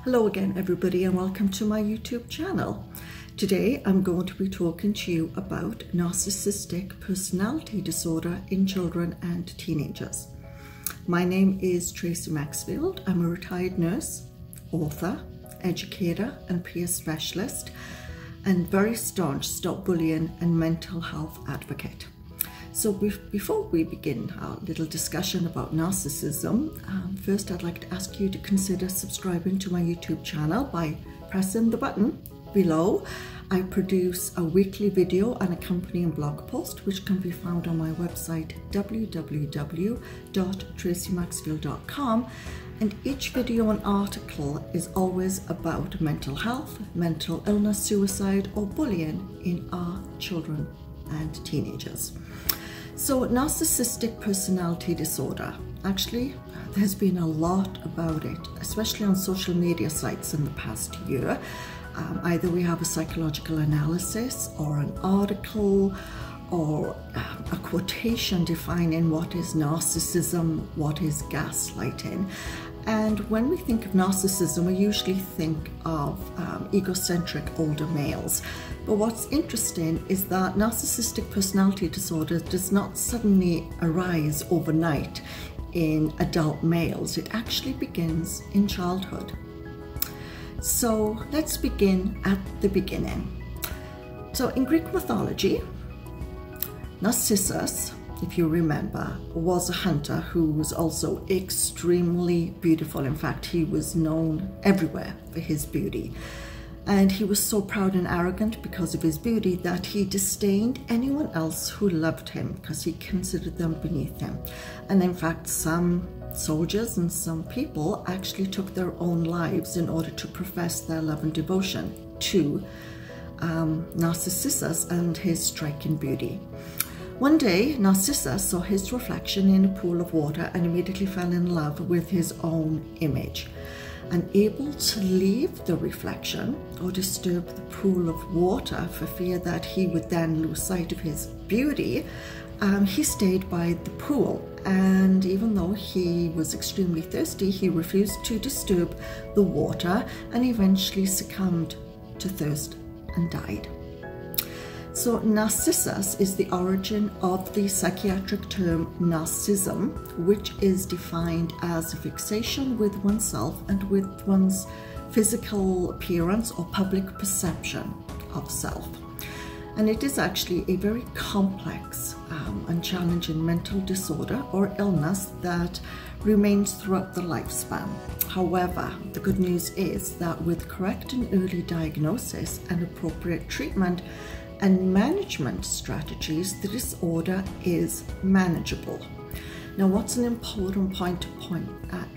Hello again everybody and welcome to my YouTube channel. Today I'm going to be talking to you about narcissistic personality disorder in children and teenagers. My name is Tracey Maxfield. I'm a retired nurse, author, educator and peer specialist and very staunch stop bullying and mental health advocate. So before we begin our little discussion about narcissism, first I'd like to ask you to consider subscribing to my YouTube channel by pressing the button below. I produce a weekly video and accompanying blog post which can be found on my website www.traceymaxfield.com, and each video and article is always about mental health, mental illness, suicide or bullying in our children and teenagers. So narcissistic personality disorder, actually there's been a lot about it, especially on social media sites in the past year. Either we have a psychological analysis or an article or a quotation defining what is narcissism, what is gaslighting. And when we think of narcissism, we usually think of egocentric older males. But what's interesting is that narcissistic personality disorder does not suddenly arise overnight in adult males. It actually begins in childhood. So let's begin at the beginning. So in Greek mythology, Narcissus, if you remember, was a hunter who was also extremely beautiful. In fact, he was known everywhere for his beauty. And he was so proud and arrogant because of his beauty that he disdained anyone else who loved him because he considered them beneath him. And in fact, some soldiers and some people actually took their own lives in order to profess their love and devotion to Narcissus and his striking beauty. One day, Narcissus saw his reflection in a pool of water and immediately fell in love with his own image. Unable to leave the reflection or disturb the pool of water for fear that he would then lose sight of his beauty, he stayed by the pool. And even though he was extremely thirsty, he refused to disturb the water and eventually succumbed to thirst and died. So Narcissus is the origin of the psychiatric term narcissism, which is defined as a fixation with oneself and with one's physical appearance or public perception of self. And it is actually a very complex and challenging mental disorder or illness that remains throughout the lifespan. However, the good news is that with correct and early diagnosis and appropriate treatment and management strategies, the disorder is manageable. Now, what's an important point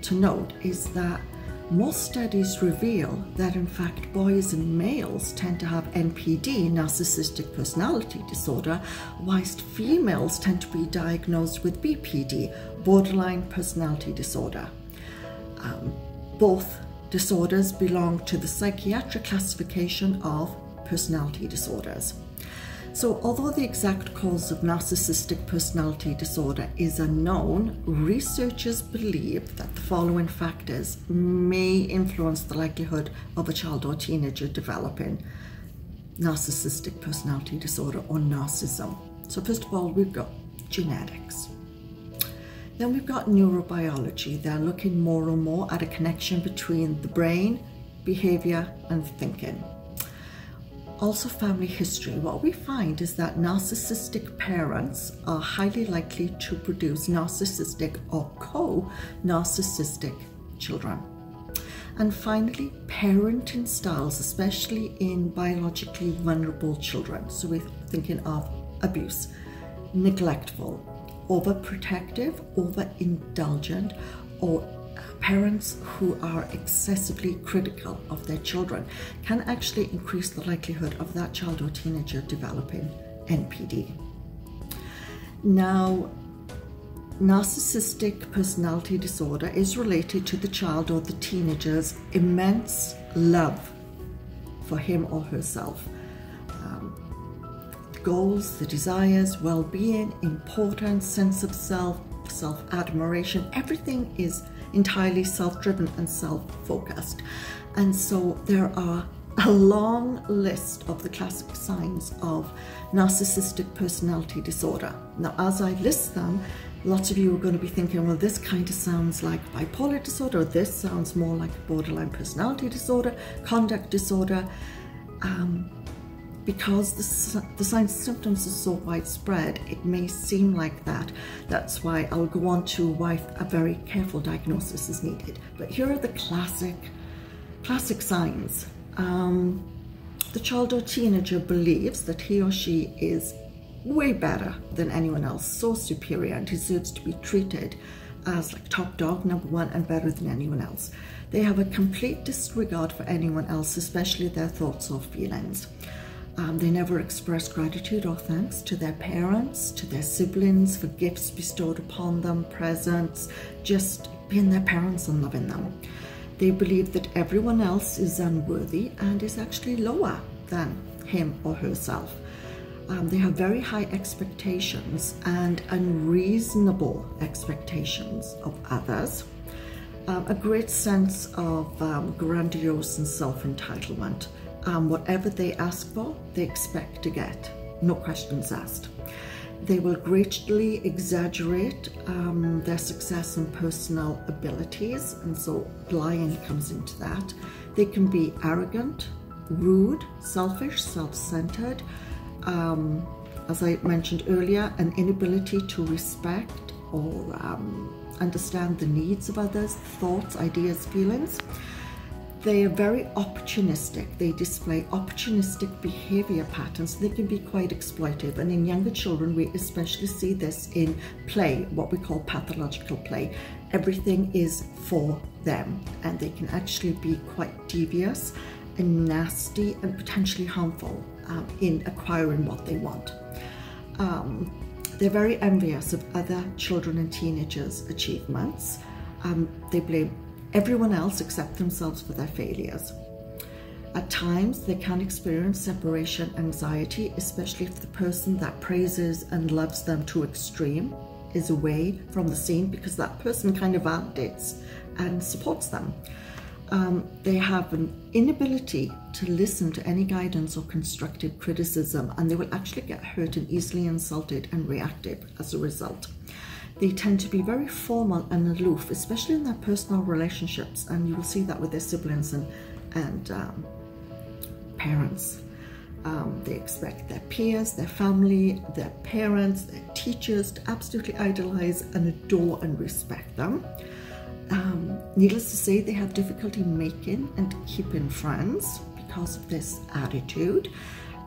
to note is that most studies reveal that in fact boys and males tend to have NPD, narcissistic personality disorder, whilst females tend to be diagnosed with BPD, borderline personality disorder. Both disorders belong to the psychiatric classification of personality disorders. So although the exact cause of narcissistic personality disorder is unknown, researchers believe that the following factors may influence the likelihood of a child or teenager developing narcissistic personality disorder or narcissism. So first of all, we've got genetics. Then we've got neurobiology. They're looking more and more at a connection between the brain, behavior, and thinking. Also family history. What we find is that narcissistic parents are highly likely to produce narcissistic or co-narcissistic children. And finally, parenting styles, especially in biologically vulnerable children. So we're thinking of abuse, neglectful, overprotective, overindulgent, or parents who are excessively critical of their children can actually increase the likelihood of that child or teenager developing NPD. Now, narcissistic personality disorder is related to the child or the teenager's immense love for him or herself. The goals, the desires, well-being, importance, sense of self, self-admiration, everything is entirely self-driven and self-focused. And so there are a long list of the classic signs of narcissistic personality disorder. Now, as I list them, lots of you are going to be thinking, well, this kind of sounds like bipolar disorder, or this sounds more like borderline personality disorder, conduct disorder. Because the signs and symptoms are so widespread, it may seem like that. That's why I'll go on to why a very careful diagnosis is needed. But here are the classic signs. The child or teenager believes that he or she is way better than anyone else, so superior, and deserves to be treated as like top dog, number one, and better than anyone else. They have a complete disregard for anyone else, especially their thoughts or feelings. They never express gratitude or thanks to their parents, to their siblings for gifts bestowed upon them, presents, just being their parents and loving them. They believe that everyone else is unworthy and is actually lower than him or herself. They have very high expectations and unreasonable expectations of others. A great sense of grandiose and self-entitlement. Whatever they ask for, they expect to get, no questions asked. They will greatly exaggerate their success and personal abilities, and so lying comes into that. They can be arrogant, rude, selfish, self-centered. As I mentioned earlier, an inability to respect or understand the needs of others, thoughts, ideas, feelings. They are very opportunistic. They display opportunistic behavior patterns. They can be quite exploitive, and in younger children we especially see this in play, what we call pathological play. Everything is for them, and they can actually be quite devious and nasty and potentially harmful in acquiring what they want. They're very envious of other children and teenagers' achievements. They blame everyone else except themselves for their failures. At times, they can experience separation anxiety, especially if the person that praises and loves them to extreme is away from the scene, because that person kind of validates and supports them. They have an inability to listen to any guidance or constructive criticism, and they will actually get hurt and easily insulted and reactive as a result. They tend to be very formal and aloof, especially in their personal relationships, and you will see that with their siblings and parents. They expect their peers, their family, their parents, their teachers to absolutely idolize and adore and respect them. Needless to say, they have difficulty making and keeping friends because of this attitude,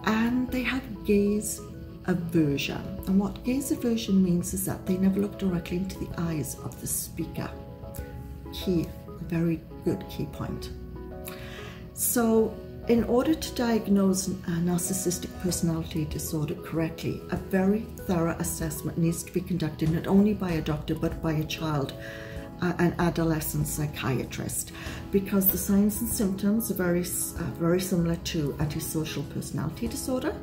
and they have gaze aversion. And what gaze aversion means is that they never look directly into the eyes of the speaker. A very good key point. So in order to diagnose a narcissistic personality disorder correctly, a very thorough assessment needs to be conducted not only by a doctor but by a child an adolescent psychiatrist, because the signs and symptoms are very similar to antisocial personality disorder,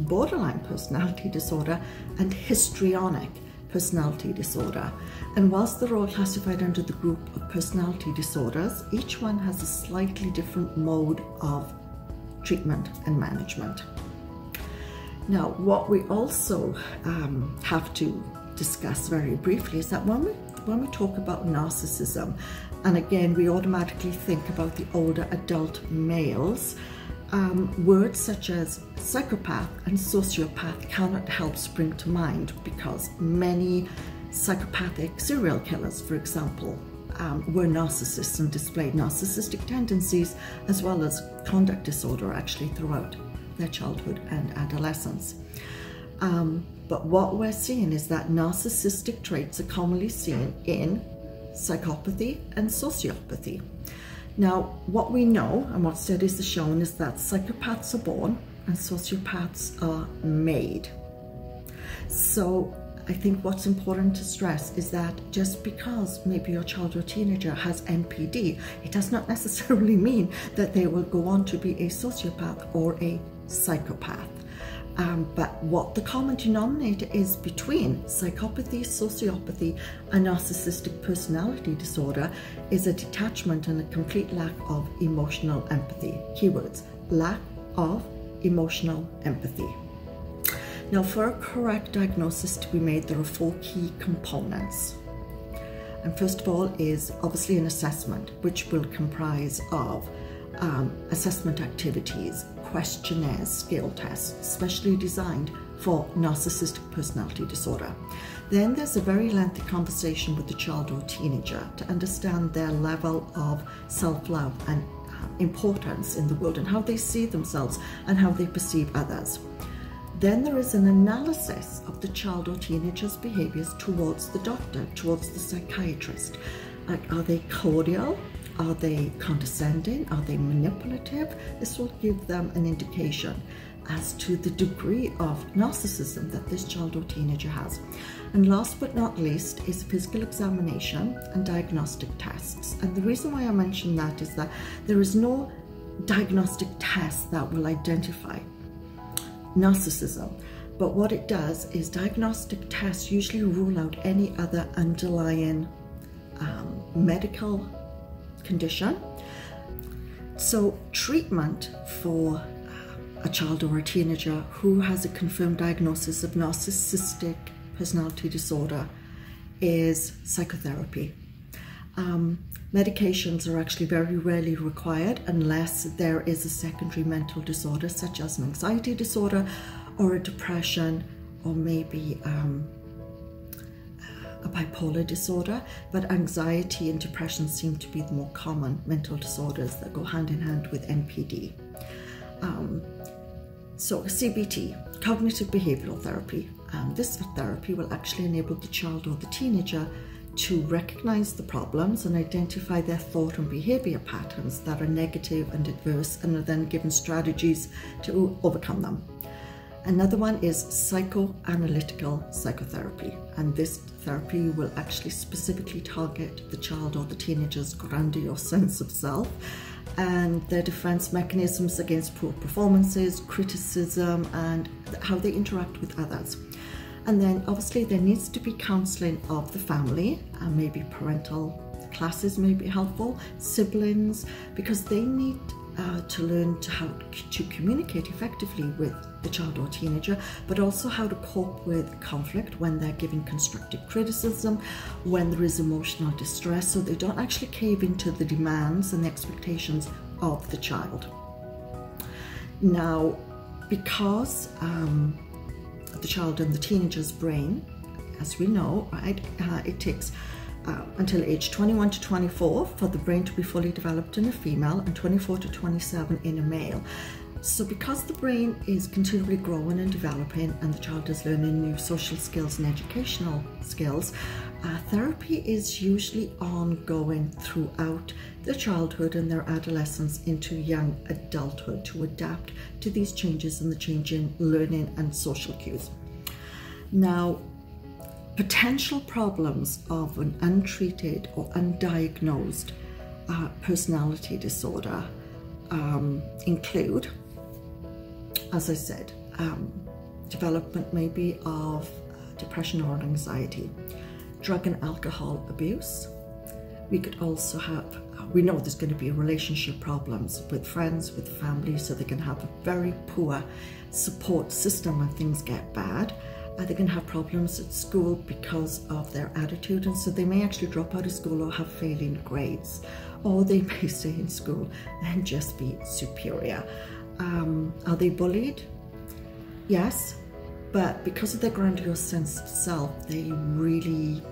borderline personality disorder, and histrionic personality disorder. And whilst they're all classified under the group of personality disorders, each one has a slightly different mode of treatment and management. Now, what we also have to discuss very briefly is that when we talk about narcissism, and again we automatically think about the older adult males, words such as psychopath and sociopath cannot help spring to mind, because many psychopathic serial killers, for example, were narcissists and displayed narcissistic tendencies as well as conduct disorder actually throughout their childhood and adolescence. But what we're seeing is that narcissistic traits are commonly seen in psychopathy and sociopathy. Now, what we know and what studies have shown is that psychopaths are born and sociopaths are made. So I think what's important to stress is that just because maybe your child or teenager has NPD, it does not necessarily mean that they will go on to be a sociopath or a psychopath. But what the common denominator is between psychopathy, sociopathy, and narcissistic personality disorder is a detachment and a complete lack of emotional empathy. Keywords: lack of emotional empathy. Now, for a correct diagnosis to be made, there are 4 key components. And first of all is obviously an assessment, which will comprise of assessment activities, questionnaires, skill tests, specially designed for narcissistic personality disorder. Then there's a very lengthy conversation with the child or teenager to understand their level of self-love and importance in the world and how they see themselves and how they perceive others. Then there is an analysis of the child or teenager's behaviors towards the doctor, towards the psychiatrist. Like, are they cordial? Are they condescending? Are they manipulative? This will give them an indication as to the degree of narcissism that this child or teenager has. And last but not least is physical examination and diagnostic tests. And the reason why I mention that is that there is no diagnostic test that will identify narcissism. But what it does is diagnostic tests usually rule out any other underlying medical condition. So treatment for a child or a teenager who has a confirmed diagnosis of narcissistic personality disorder is psychotherapy. Medications are actually very rarely required unless there is a secondary mental disorder such as an anxiety disorder or a depression or maybe a bipolar disorder, but anxiety and depression seem to be the more common mental disorders that go hand in hand with NPD. So CBT, cognitive behavioral therapy. This therapy will actually enable the child or the teenager to recognize the problems and identify their thought and behavior patterns that are negative and adverse, and are then given strategies to overcome them. Another one is psychoanalytical psychotherapy, and this therapy will actually specifically target the child or the teenager's grandiose sense of self and their defense mechanisms against poor performances, criticism, and how they interact with others. And then obviously there needs to be counseling of the family, and maybe parental classes may be helpful, siblings, because they need to learn how to communicate effectively with the child or teenager, but also how to cope with conflict when they're giving constructive criticism, when there is emotional distress, so they don't actually cave into the demands and the expectations of the child. Now, because the child and the teenager's brain, as we know, right, it takes until age 21 to 24 for the brain to be fully developed in a female and 24 to 27 in a male. So because the brain is continually growing and developing and the child is learning new social skills and educational skills, therapy is usually ongoing throughout their childhood and their adolescence into young adulthood to adapt to these changes and the change in learning and social cues. Now, potential problems of an untreated or undiagnosed personality disorder include, as I said, development maybe of depression or anxiety, drug and alcohol abuse. We could also have, we know there's going to be relationship problems with friends, with family, so they can have a very poor support system when things get bad. They can have problems at school because of their attitude, and so they may actually drop out of school or have failing grades, or they may stay in school and just be superior. Are they bullied? Yes, but because of their grandiose sense of self, they really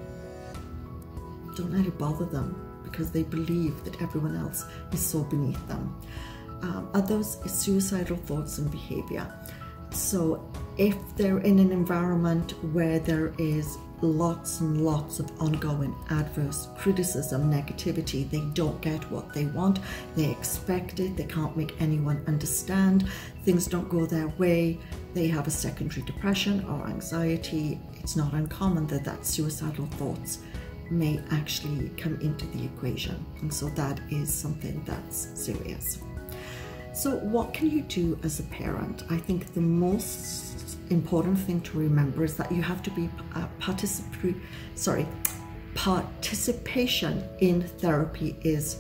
don't let it bother them because they believe that everyone else is so beneath them. Others is suicidal thoughts and behavior. So if they're in an environment where there is lots and lots of ongoing adverse criticism, negativity, they don't get what they want, they expect it, they can't make anyone understand, things don't go their way, they have a secondary depression or anxiety, it's not uncommon that suicidal thoughts may actually come into the equation. And so that is something that's serious. So what can you do as a parent? I think the most important thing to remember is that you have to be participation in therapy is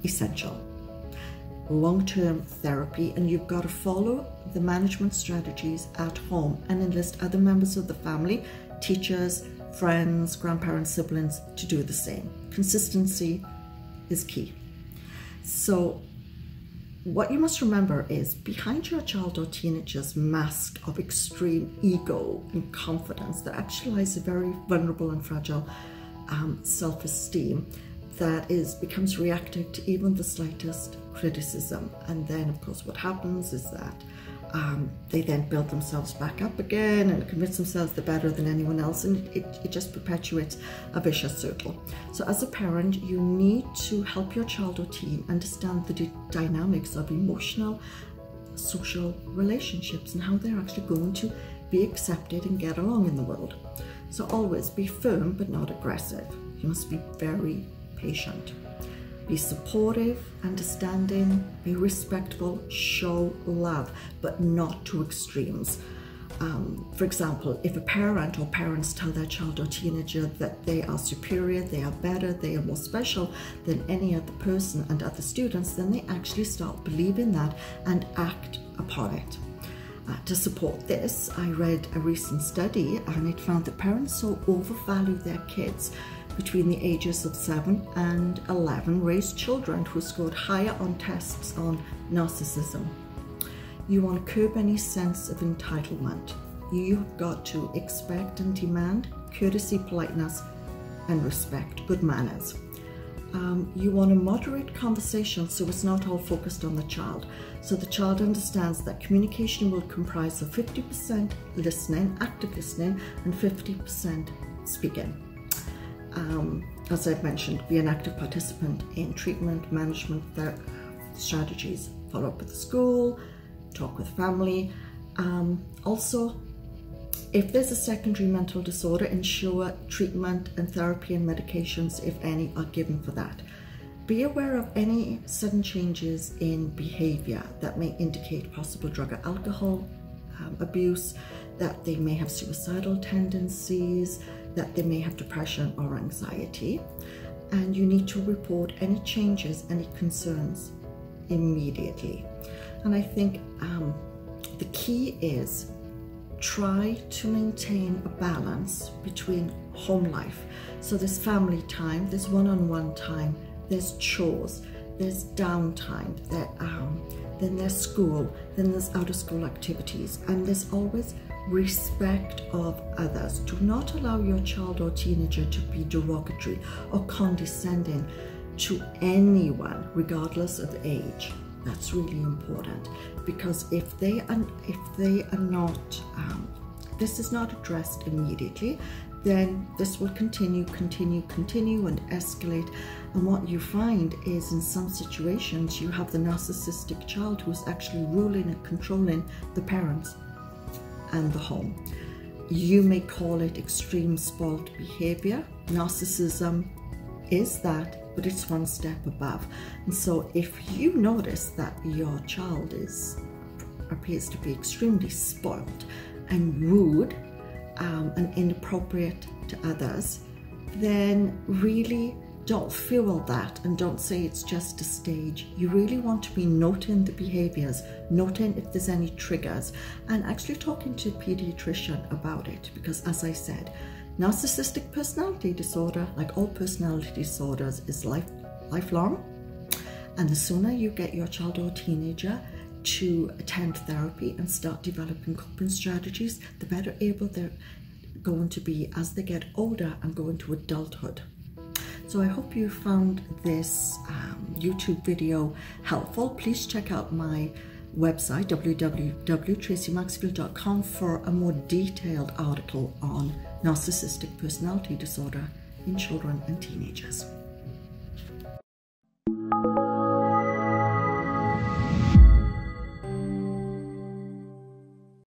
essential. Long-term therapy, and you've got to follow the management strategies at home and enlist other members of the family, teachers, friends, grandparents, siblings to do the same. Consistency is key. So what you must remember is behind your child or teenager's mask of extreme ego and confidence, there actually lies a very vulnerable and fragile self-esteem that becomes reactive to even the slightest criticism. And then of course what happens is that they then build themselves back up again and convince themselves they're better than anyone else, and it just perpetuates a vicious circle. So as a parent, you need to help your child or teen understand the dynamics of emotional, social relationships and how they're actually going to be accepted and get along in the world. So always be firm but not aggressive. You must be very patient. Be supportive, understanding, be respectful, show love, but not to extremes. For example, if a parent or parents tell their child or teenager that they are superior, they are better, they are more special than any other person and other students, then they actually start believing that and act upon it. To support this, I read a recent study and it found that parents so overvalue their kids between the ages of 7 and 11 raised children who scored higher on tests on narcissism. You want to curb any sense of entitlement. You've got to expect and demand courtesy, politeness, and respect, good manners. You want a moderate conversation so it's not all focused on the child. So the child understands that communication will comprise of 50% listening, active listening, and 50% speaking. As I've mentioned, be an active participant in treatment, management strategies, follow up with the school, talk with family. Also, if there's a secondary mental disorder, ensure treatment and therapy and medications, if any, are given for that. Be aware of any sudden changes in behavior that may indicate possible drug or alcohol abuse, that they may have suicidal tendencies, that they may have depression or anxiety. And you need to report any changes, any concerns immediately. And I think the key is try to maintain a balance between home life. So there's family time, there's one-on-one time, there's chores, there's downtime, then there's school, then there's out-of-school activities, and there's always respect of others. Do not allow your child or teenager to be derogatory or condescending to anyone, regardless of age. That's really important, because if they are not, this is not addressed immediately, then this will continue and escalate. And what you find is, in some situations, you have the narcissistic child who's actually ruling and controlling the parents and the home. You may call it extreme spoiled behavior. Narcissism is that, but it's one step above. And so if you notice that your child appears to be extremely spoiled and rude and inappropriate to others, then really don't fuel that and don't say it's just a stage. You really want to be noting the behaviors, noting if there's any triggers, and actually talking to a pediatrician about it, because as I said, narcissistic personality disorder, like all personality disorders, is lifelong. And the sooner you get your child or teenager to attend therapy and start developing coping strategies, the better able they're going to be as they get older and go into adulthood. So I hope you found this YouTube video helpful. Please check out my website, www.traceymaxfield.com, for a more detailed article on narcissistic personality disorder in children and teenagers.